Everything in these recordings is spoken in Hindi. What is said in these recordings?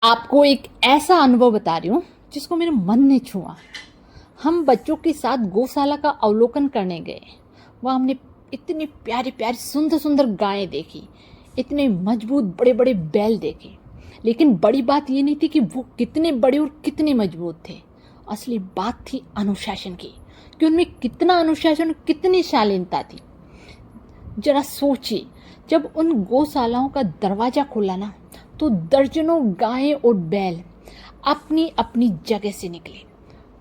आपको एक ऐसा अनुभव बता रही हूँ जिसको मेरे मन ने छुआ। हम बच्चों के साथ गौशाला का अवलोकन करने गए। वहाँ हमने इतनी प्यारी प्यारी सुंदर सुंदर गायें देखी, इतने मजबूत बड़े बड़े बैल देखे। लेकिन बड़ी बात ये नहीं थी कि वो कितने बड़े और कितने मजबूत थे। असली बात थी अनुशासन की, कि उनमें कितना अनुशासन और कितनी शालीनता थी। जरा सोचिए, जब उन गौशालाओं का दरवाज़ा खुला ना, तो दर्जनों गायें और बैल अपनी अपनी जगह से निकले।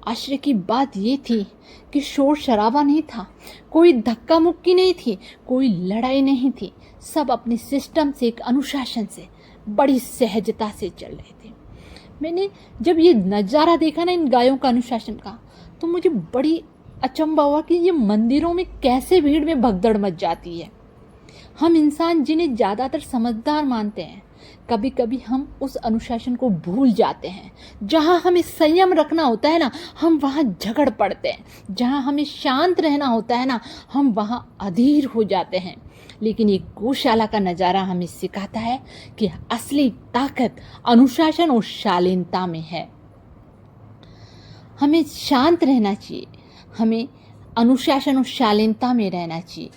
आश्चर्य की बात ये थी कि शोर शराबा नहीं था, कोई धक्का मुक्की नहीं थी, कोई लड़ाई नहीं थी। सब अपने सिस्टम से, एक अनुशासन से, बड़ी सहजता से चल रहे थे। मैंने जब ये नज़ारा देखा ना इन गायों का अनुशासन का, तो मुझे बड़ी अचंभा हुआ कि ये मंदिरों में कैसे भीड़ में भगदड़ मच जाती है। हम इंसान जिन्हें ज़्यादातर समझदार मानते हैं, कभी कभी हम उस अनुशासन को भूल जाते हैं। जहाँ हमें संयम रखना होता है ना, हम वहाँ झगड़ पड़ते हैं। जहाँ हमें शांत रहना होता है ना, हम वहाँ अधीर हो जाते हैं। लेकिन ये गौशाला का नज़ारा हमें सिखाता है कि असली ताकत अनुशासन और शालीनता में है। हमें शांत रहना चाहिए, हमें अनुशासन और शालीनता में रहना चाहिए।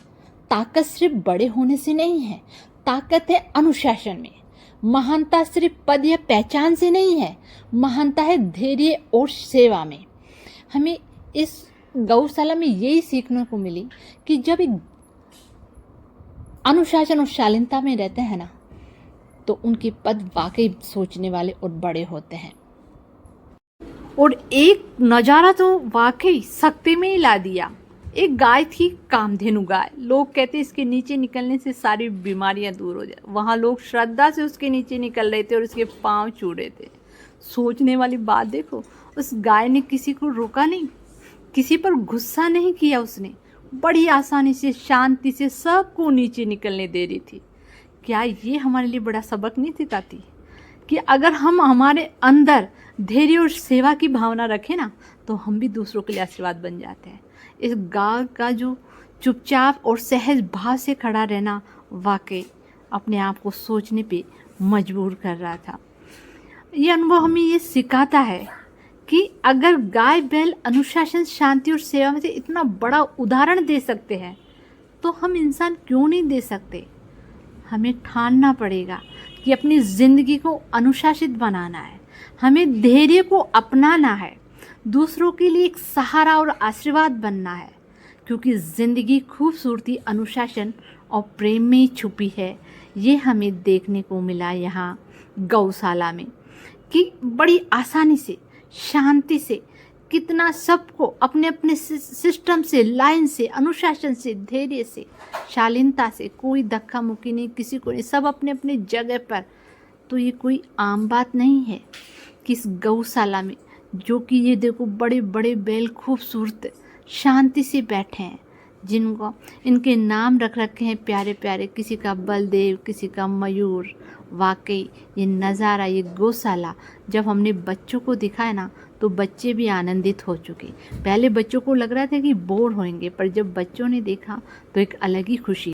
ताकत सिर्फ बड़े होने से नहीं है, ताकत है अनुशासन में। महानता सिर्फ पद या पहचान से नहीं है, महानता है धैर्य और सेवा में। हमें इस गौशाला में यही सीखने को मिली कि जब एक अनुशासन और शालीनता में रहते हैं ना, तो उनके पद वाकई सोचने वाले और बड़े होते हैं। और एक नज़ारा तो वाकई सकते में ही ला दिया। एक गाय थी, कामधेनु गाय। लोग कहते इसके नीचे निकलने से सारी बीमारियां दूर हो जाए। वहाँ लोग श्रद्धा से उसके नीचे निकल रहे थे और उसके पांव छू रहे थे। सोचने वाली बात देखो, उस गाय ने किसी को रोका नहीं, किसी पर गुस्सा नहीं किया। उसने बड़ी आसानी से, शांति से सबको नीचे निकलने दे रही थी। क्या ये हमारे लिए बड़ा सबक नहीं सिखाती कि अगर हम हमारे अंदर धैर्य और सेवा की भावना रखें ना, तो हम भी दूसरों के लिए आशीर्वाद बन जाते हैं। इस गाय का जो चुपचाप और सहज भाव से खड़ा रहना वाकई अपने आप को सोचने पे मजबूर कर रहा था। ये अनुभव हमें ये सिखाता है कि अगर गाय बैल अनुशासन, शांति और सेवा में से इतना बड़ा उदाहरण दे सकते हैं, तो हम इंसान क्यों नहीं दे सकते। हमें ठानना पड़ेगा कि अपनी ज़िंदगी को अनुशासित बनाना है, हमें धैर्य को अपनाना है, दूसरों के लिए एक सहारा और आशीर्वाद बनना है। क्योंकि ज़िंदगी खूबसूरती अनुशासन और प्रेम में ही छुपी है। ये हमें देखने को मिला यहाँ गौशाला में, कि बड़ी आसानी से, शांति से, कितना सबको अपने अपने सिस्टम से, लाइन से, अनुशासन से, धैर्य से, शालीनता से, कोई धक्का मुक्की नहीं, किसी को नहीं, सब अपने अपने जगह पर। तो ये कोई आम बात नहीं है कि इस गौशाला में, जो कि ये देखो बड़े बड़े बैल खूबसूरत शांति से बैठे हैं, जिनको इनके नाम रख रखे हैं प्यारे प्यारे, किसी का बलदेव, किसी का मयूर। वाकई ये नज़ारा, ये गौशाला जब हमने बच्चों को दिखाया ना, तो बच्चे भी आनंदित हो चुके। पहले बच्चों को लग रहा था कि बोर होंगे, पर जब बच्चों ने देखा तो एक अलग ही खुशी